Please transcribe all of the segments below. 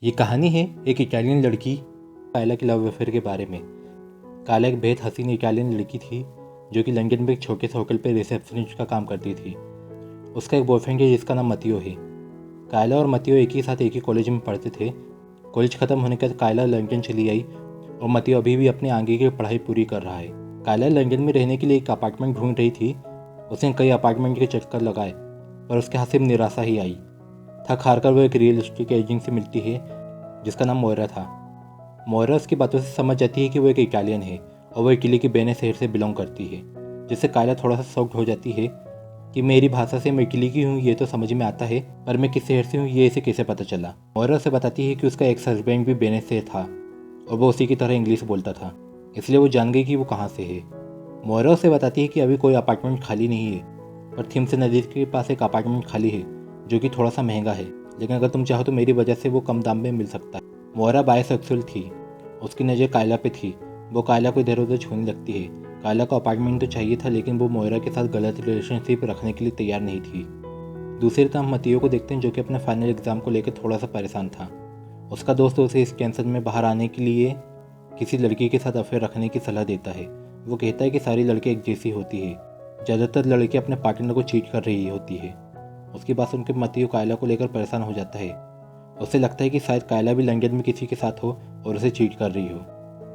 ये कहानी है एक इटालियन लड़की कायला के लव अफेयर के बारे में। कायला एक बेहद हसीन इटालियन लड़की थी जो कि लंदन में एक छोटे से होटल पर रिसेप्शनिस्ट का काम करती थी। उसका एक बॉयफ्रेंड है जिसका नाम मतियो है। कायला और मतियो एक ही साथ एक ही कॉलेज में पढ़ते थे। कॉलेज ख़त्म होने के बाद कायला लंदन चली आई और मतियो अभी भी अपने आगे की पढ़ाई पूरी कर रहा है। कायला लंदन में रहने के लिए एक अपार्टमेंट ढूंढ रही थी। उसने कई अपार्टमेंट के चक्कर लगाए पर उसके हाथ से निराशा ही आई। थक हार कर वो एक रियल एस्टेट एजेंट से मिलती है जिसका नाम मोयरा था। मोयरा उसकी बातों से समझ जाती है कि वो एक इटालियन है और वो इटली के बेने शहर से बिलोंग करती है, जिससे कायला थोड़ा सा शॉक्ड हो जाती है कि मेरी भाषा से मैं इटली की हूँ ये तो समझ में आता है, पर मैं किस शहर से हूँ ये इसे कैसे पता चला। मोयरा उसे बताती है कि उसका एक्स हस्बैंड भी बेने से था और वो उसी की तरह इंग्लिश बोलता था, इसलिए वो जान गई कि वो कहाँ से है। मोयरा उसे बताती है कि अभी कोई अपार्टमेंट खाली नहीं है, पर थिम्स नदी के पास एक अपार्टमेंट खाली है जो कि थोड़ा सा महंगा है, लेकिन अगर तुम चाहो तो मेरी वजह से वो कम दाम में मिल सकता है। मोयरा बायसेक्सुअल थी। उसकी नज़र कायला पे थी। वो कायला को इधर उधर छूने लगती है। कायला को अपार्टमेंट तो चाहिए था, लेकिन वो मोयरा के साथ गलत रिलेशनशिप रखने के लिए तैयार नहीं थी। दूसरी तरफ मतियो को देखते हैं जो कि अपने फाइनल एग्जाम को लेकर थोड़ा सा परेशान था। उसका दोस्त उसे इस टेंशन में बाहर आने के लिए किसी लड़की के साथ अफेयर रखने की सलाह देता है। वो कहता है कि सारी लड़कियाँ एक जैसी होती है, ज़्यादातर लड़कियाँ अपने पार्टनर को चीट कर रही होती है। उसकी बात सुनकर मतियो कायला को लेकर परेशान हो जाता है। उसे लगता है कि शायद कायला भी लंदन में किसी के साथ हो और उसे चीट कर रही हो।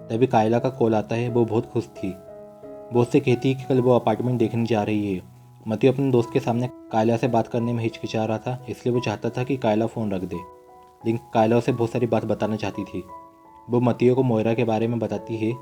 तभी कायला का कॉल आता है। वो बहुत खुश थी। वो उससे कहती है कि कल वो अपार्टमेंट देखने जा रही है। मतियो अपने दोस्त के सामने कायला से बात करने में हिचकिचा रहा था, इसलिए वो चाहता था कि कायला फ़ोन रख दे, लेकिन कायला उसे बहुत सारी बात बताना चाहती थी। वो मतियो को मोयरा के बारे में बताती है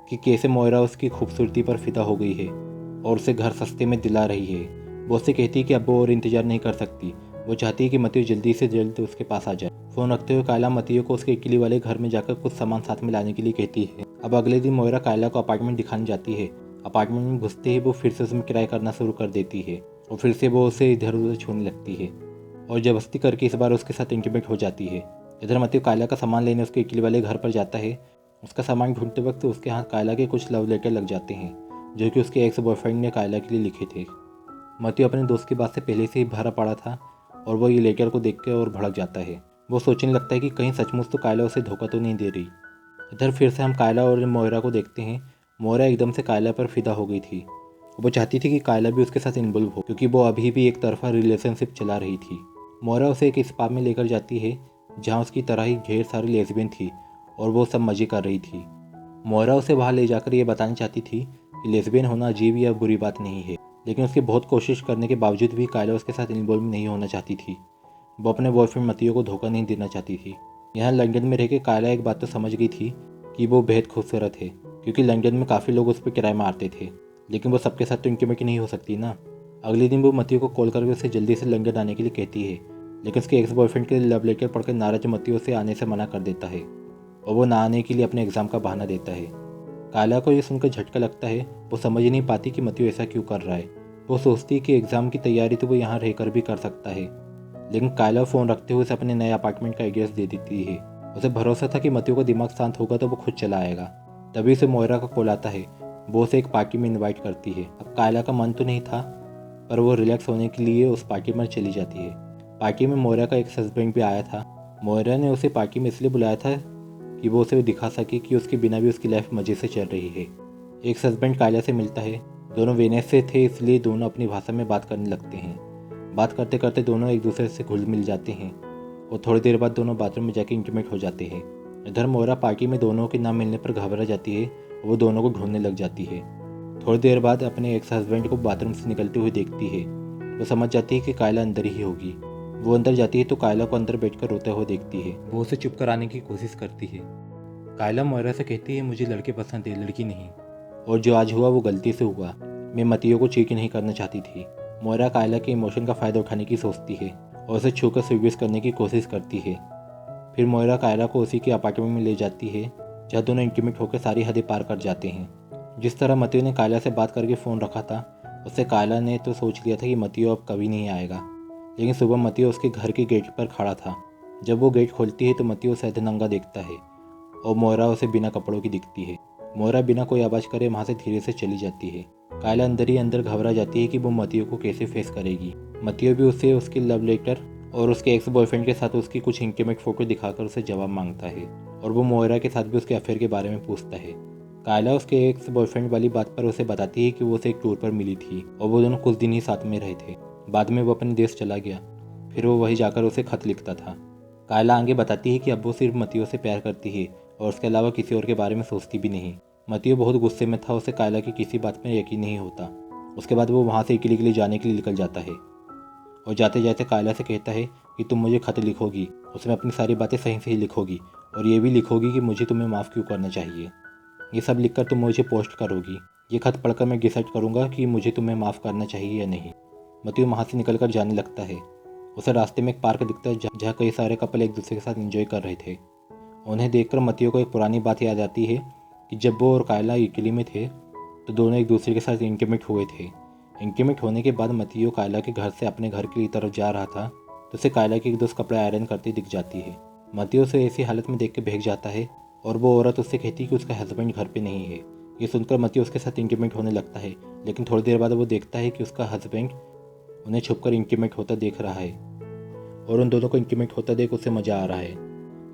कि कैसे मोयरा उसकी खूबसूरती पर फिदा हो गई है और उसे घर सस्ते में दिला रही है। वो उससे कहती है कि अब वो और इंतज़ार नहीं कर सकती। वो चाहती है कि मतियो जल्दी से जल्द उसके पास आ जाए। फ़ोन रखते हुए कायला मतियो को उसके इटली वाले घर में जाकर कुछ सामान साथ में लाने के लिए कहती है। अब अगले दिन मोयरा कायला को अपार्टमेंट दिखाने जाती है। अपार्टमेंट में घुसते ही वो फिर से उसमें किराया करना शुरू कर देती है और फिर से वो उसे इधर उधर छूने लगती है और जबरदस्ती करके इस बार उसके साथ इंटीमेट हो जाती है। इधर मतियो कायला का सामान लेने उसके इटली वाले घर पर जाता है। उसका सामान ढूंढते वक्त उसके हाथ कायला के कुछ लव लेटर लग जाते हैं जो कि उसके एक्स बॉयफ्रेंड ने कायला के लिए लिखे थे। मतियो अपने दोस्त की बात से पहले से ही भरा पड़ा था और वो ये लेटर को देख कर और भड़क जाता है। वो सोचने लगता है कि कहीं सचमुच तो कायला उसे धोखा तो नहीं दे रही। इधर फिर से हम कायला और मोयरा को देखते हैं। मोयरा एकदम से कायला पर फिदा हो गई थी। वो चाहती थी कि कायला भी उसके साथ इन्वॉल्व हो, क्योंकि वो अभी भी एक तरफा रिलेशनशिप चला रही थी। मोयरा उसे एक स्पा में लेकर जाती है जहाँ उसकी तरह ही ढेर सारी लेस्बियन थी और वो सब मज़े कर रही थी। मोयरा उसे वहाँ ले जाकर ये बताना चाहती थी कि लेस्बियन होना अजीब या बुरी बात नहीं है, लेकिन उसकी बहुत कोशिश करने के बावजूद भी कायला उसके साथ इन्वॉल्व नहीं होना चाहती थी। वो अपने बॉयफ्रेंड मतियो को धोखा नहीं देना चाहती थी। यहाँ लंदन में रह के कायला एक बात तो समझ गई थी कि वो बेहद खूबसूरत है, क्योंकि लंदन में काफ़ी लोग उस पर किराए मारते थे, लेकिन वो सबके साथ तो इंटीमेट नहीं हो सकती ना। अगले दिन वो मतियो को कॉल करके उसे जल्दी से लंदन आने के लिए कहती है, लेकिन उसके एक्स बॉयफ्रेंड के लव लेटर पढ़कर नाराज मतियो से आने से मना कर देता है और वो ना आने के लिए अपने एग्ज़ाम का बहाना देता है। कायला को ये सुनकर झटका लगता है। वो समझ ही नहीं पाती कि मतियो ऐसा क्यों कर रहा है। वो सोचती है कि एग्ज़ाम की तैयारी तो वो यहाँ रहकर भी कर सकता है, लेकिन कायला फ़ोन रखते हुए उसे अपने नए अपार्टमेंट का एड्रेस दे देती है। उसे भरोसा था कि मतियो का दिमाग शांत होगा तो वो खुद चला आएगा। तभी उसे मोयरा का कॉल आता है। वो उसे एक पार्टी में इनवाइट करती है। अब कायला का मन तो नहीं था, पर वो रिलैक्स होने के लिए उस पार्टी में चली जाती है। पार्टी में मोयरा का एक हस्बैंड भी आया था। मोयरा ने उसे पार्टी में इसलिए बुलाया था कि वो उसे दिखा सके कि उसके बिना भी उसकी लाइफ मज़े से चल रही है। एक हस्बैंड कायला से मिलता है। दोनों वेनिस से थे, इसलिए दोनों अपनी भाषा में बात करने लगते हैं। बात करते करते दोनों एक दूसरे से घुल मिल जाते हैं और थोड़ी देर बाद दोनों बाथरूम में जाके इंटीमेट हो जाते हैं। इधर मोयरा पार्टी में दोनों के ना मिलने पर घबरा जाती है और वो दोनों को ढूंढने लग जाती है। थोड़ी देर बाद अपने एक्स हस्बैंड को बाथरूम से निकलते हुए देखती है। वो समझ जाती है कि कायला अंदर ही होगी। वो अंदर जाती है तो कायला को अंदर बैठकर रोते हुए देखती है। वो उसे चुप कराने की कोशिश करती है। कायला मोयरा से कहती है, मुझे लड़के पसंद है, लड़की नहीं, और जो आज हुआ वो गलती से हुआ। मैं मतियो को चीट नहीं करना चाहती थी। मोयरा कायला के इमोशन का फ़ायदा उठाने की सोचती है और उसे छूकर स्वीकृत करने की कोशिश करती है। फिर मोयरा कायला को उसी के अपार्टमेंट में ले जाती है जहाँ दोनों इंटीमेट होकर सारी हदें पार कर जाते हैं। जिस तरह मतियो ने कायला से बात करके फ़ोन रखा था, उससे कायला ने तो सोच लिया था कि मतियो अब कभी नहीं आएगा, लेकिन सुबह मतियो उसके घर के गेट पर खड़ा था। जब वो गेट खोलती है तो मतियो उसे अधनंगा देखता है और मोयरा उसे बिना कपड़ों की दिखती है। मोयरा बिना कोई आवाज़ करे वहाँ से धीरे से चली जाती है। कायला अंदर ही अंदर घबरा जाती है कि वो मतियो को कैसे फेस करेगी। मतियो भी उसे उसके लव लेटर और उसके एक्स बॉयफ्रेंड के साथ उसकी कुछ इंटीमेट फ़ोटो दिखाकर उसे जवाब मांगता है और वो मोयरा के साथ भी उसके अफेयर के बारे में पूछता है। कायला उसके एक्स बॉयफ्रेंड वाली बात पर उसे बताती है कि वो उसे एक टूर पर मिली थी और वो दोनों कुछ दिन ही साथ में रहे थे। बाद में वो अपने देश चला गया, फिर वो वहीं जाकर उसे खत लिखता था। कायला आगे बताती है कि अब वो सिर्फ मतियो से प्यार करती है और उसके अलावा किसी और के बारे में सोचती भी नहीं। मतियो बहुत गुस्से में था, उसे कायला की किसी बात में यकीन नहीं होता। उसके बाद वो वहाँ से अकेले के लिए जाने के लिए निकल जाता है और जाते जाते कायला से कहता है कि तुम मुझे खत लिखोगी, उसमें अपनी सारी बातें सही सही लिखोगी और ये भी लिखोगी कि मुझे तुम्हें माफ़ क्यों करना चाहिए। ये सब लिखकर तुम मुझे पोस्ट करोगी। ये खत पढ़कर मैं डिसाइड करूँगा कि मुझे तुम्हें माफ़ करना चाहिए या नहीं। मतियो वहाँ से निकल कर जाने लगता है। उसे रास्ते में एक पार्क दिखता है जहाँ कई सारे कपल एक दूसरे के साथ एंजॉय कर रहे थे। उन्हें देखकर मतियो को एक पुरानी बात याद आती है कि जब वो और कायला इटली में थे तो दोनों एक दूसरे के साथ इंटीमेट हुए थे। इंटीमेट होने के बाद मतियो कायला के घर से अपने घर की तरफ जा रहा था तो उसे कायला की एक दोस्त कपड़े आयरन करती दिख जाती है। मतियो उसे ऐसी हालत में देख के भाग जाता है और वो औरत उससे कहती है कि उसका हस्बैंड घर पे नहीं है। ये सुनकर मतियो उसके साथ इंटीमेट होने लगता है, लेकिन थोड़ी देर बाद वो देखता है कि उसका हस्बैंड उन्हें छुपकर इंटीमेट होता देख रहा है और उन दोनों को इंटीमेट होता देख उसे मजा आ रहा है।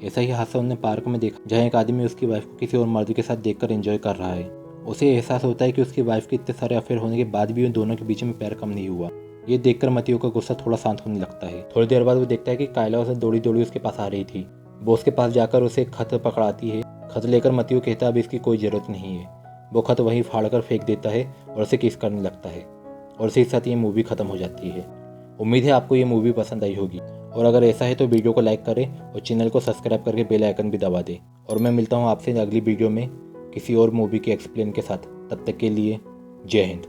ऐसा ही हादसा उन्हें पार्क में देखा जहाँ एक आदमी उसकी वाइफ को किसी और मर्द के साथ देखकर एंजॉय कर रहा है। उसे एहसास होता है कि उसकी वाइफ के इतने सारे अफेयर होने के बाद भी उन दोनों के बीच में प्यार कम नहीं हुआ। ये देखकर मतियो का गुस्सा थोड़ा शांत होने लगता है। थोड़ी देर बाद वो देखता है कि कायला उसे दौड़ी दौड़ी उसके पास आ रही थी। वो उसके पास जाकर उसे एक खत पकड़ाती है। खत लेकर मतियो कहता है अब इसकी कोई ज़रूरत नहीं है। वो खत वहीं फाड़ कर फेंक देता है और उसे किस करने लगता है और इसी के साथ ये मूवी ख़त्म हो जाती है। उम्मीद है आपको ये मूवी पसंद आई होगी और अगर ऐसा है तो वीडियो को लाइक करें और चैनल को सब्सक्राइब करके बेल आइकन भी दबा दें। और मैं मिलता हूँ आपसे अगली वीडियो में किसी और मूवी के एक्सप्लेन के साथ। तब तक के लिए जय हिंद।